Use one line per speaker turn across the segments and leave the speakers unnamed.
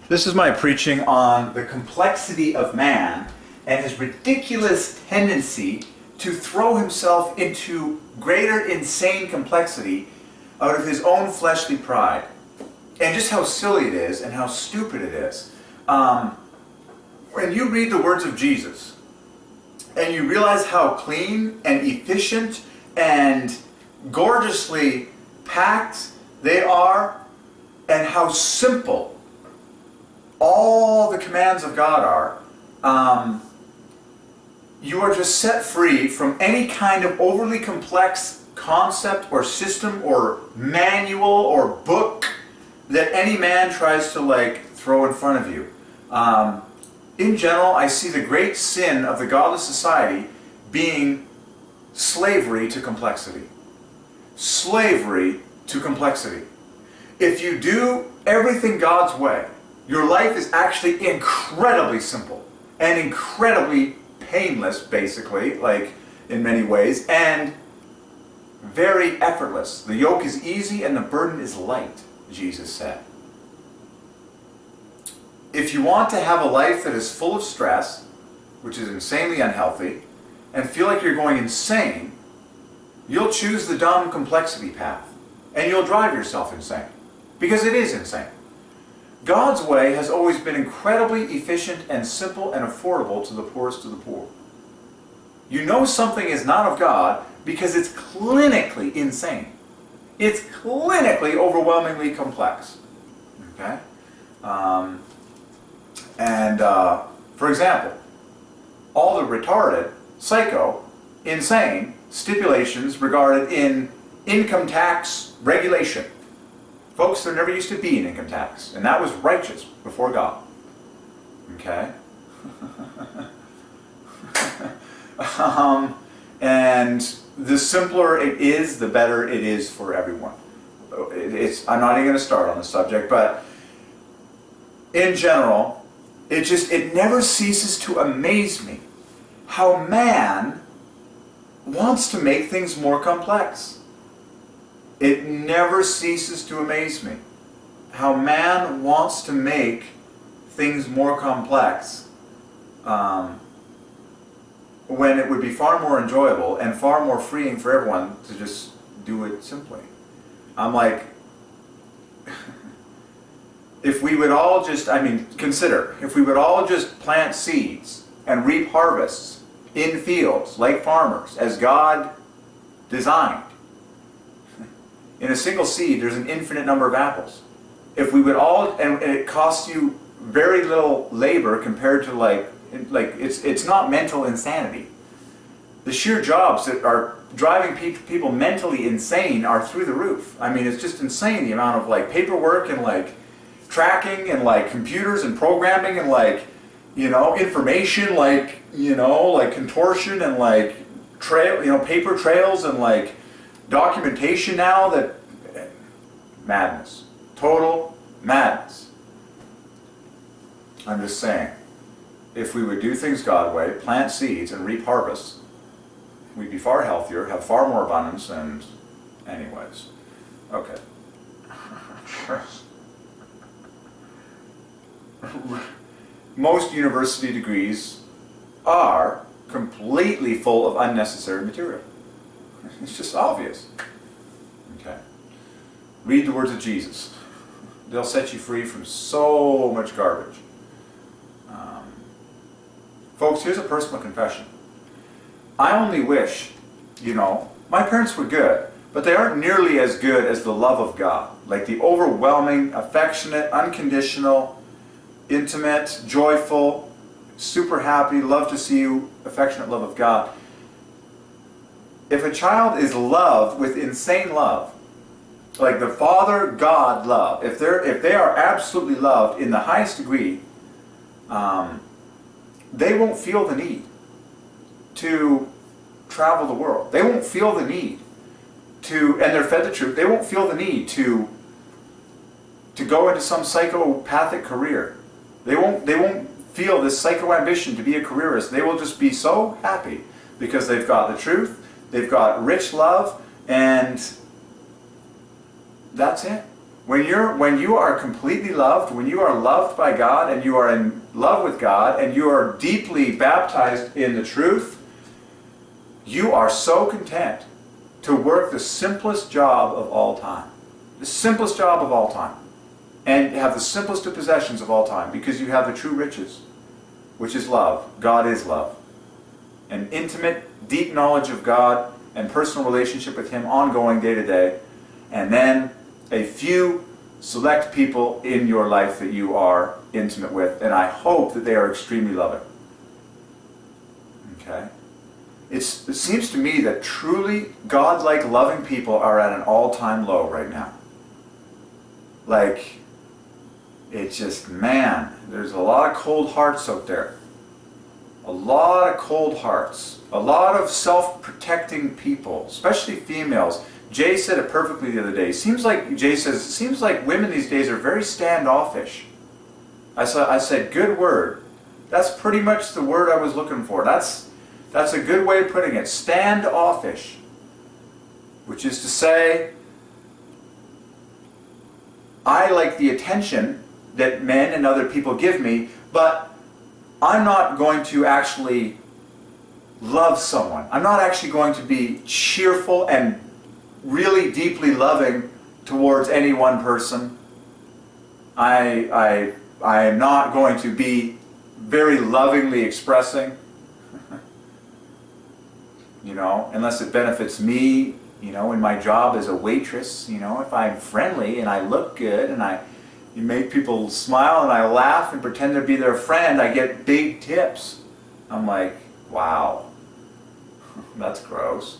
This is my preaching on the complexity of man and his ridiculous tendency to throw himself into greater insane complexity out of his own fleshly pride. And just how silly it is and how stupid it is. When you read the words of Jesus and you realize how clean and efficient and gorgeously packed they are and how simple all the commands of God are, you are just set free from any kind of overly complex concept or system or manual or book that any man tries to throw in front of you. In general, I see the great sin of the godless society being slavery to complexity. Slavery to complexity. If you do everything God's way, your life is actually incredibly simple and incredibly painless, basically, in many ways, and very effortless. The yoke is easy and the burden is light, Jesus said. If you want to have a life that is full of stress, which is insanely unhealthy, and feel like you're going insane, you'll choose the dumb complexity path, and you'll drive yourself insane, because it is insane. God's way has always been incredibly efficient and simple and affordable to the poorest of the poor. You know something is not of God because it's clinically insane. It's clinically overwhelmingly complex. Okay? For example, all the retarded, psycho, insane stipulations regarded in income tax regulation. Folks, there never used to be an income tax, and that was righteous before God. Okay? And the simpler it is, the better it is for everyone. I'm not even going to start on the subject, but in general, it never ceases to amaze me how man wants to make things more complex. It never ceases to amaze me how man wants to make things more complex when it would be far more enjoyable and far more freeing for everyone to just do it simply. I'm like, if we would all just, consider, if we would all just plant seeds and reap harvests in fields like farmers as God designed. In a single seed, there's an infinite number of apples. If we would all, and it costs you very little labor compared to it's not mental insanity. The sheer jobs that are driving people mentally insane are through the roof. It's just insane the amount of paperwork and tracking and computers and programming and information contortion and paper trails and documentation now that madness. Total madness. I'm just saying, if we would do things God's way, plant seeds and reap harvests, we'd be far healthier, have far more abundance, and anyways. Okay. Most university degrees are completely full of unnecessary material. It's just obvious. Okay. Read the words of Jesus. They'll set you free from so much garbage. Folks, here's a personal confession. I only wish, my parents were good, but they aren't nearly as good as the love of God. The overwhelming, affectionate, unconditional, intimate, joyful, super happy, love to see you, affectionate love of God. If a child is loved with insane love, like the Father God love, if they are absolutely loved in the highest degree, they won't feel the need to travel the world. They won't feel the need to, and they're fed the truth, they won't feel the need to go into some psychopathic career. They won't feel this psycho ambition to be a careerist. They will just be so happy because they've got the truth, they've got rich love, and that's it. When you are completely loved, when you are loved by God and you are in love with God and you are deeply baptized in the truth, you are so content to work the simplest job of all time. The simplest job of all time. And have the simplest of possessions of all time, because you have the true riches, which is love. God is love. An intimate, deep knowledge of God and personal relationship with Him ongoing day to day. And then a few select people in your life that you are intimate with, and I hope that they are extremely loving. Okay? It seems to me that truly God-like loving people are at an all-time low right now. Like, it's just, man, there's a lot of cold hearts out there. A lot of cold hearts. A lot of self-protecting people, especially females. Jay said it perfectly the other day. Jay says, it seems like women these days are very standoffish. I said, good word. That's pretty much the word I was looking for. That's a good way of putting it. Standoffish. Which is to say, I like the attention that men and other people give me, but I'm not going to actually love someone. I'm not actually going to be cheerful and really deeply loving towards any one person. I am not going to be very lovingly expressing, unless it benefits me, in my job as a waitress. If I'm friendly and I look good and you make people smile and I laugh and pretend to be their friend, I get big tips. I'm like, wow, that's gross.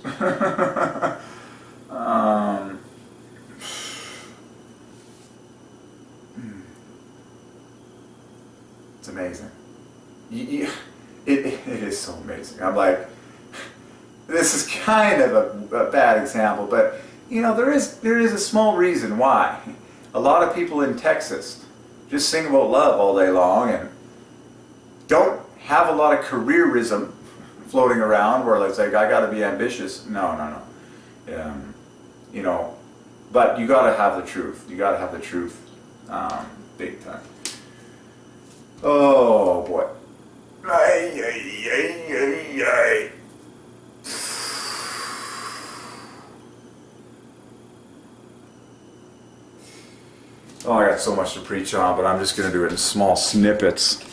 It's amazing. It is so amazing. I'm like, this is kind of a bad example, but there is a small reason why. A lot of people in Texas just sing about love all day long and don't have a lot of careerism floating around where it's like, I got to be ambitious. No. But you got to have the truth. You got to have the truth big time. Oh, boy. Oh, I got so much to preach on, but I'm just going to do it in small snippets.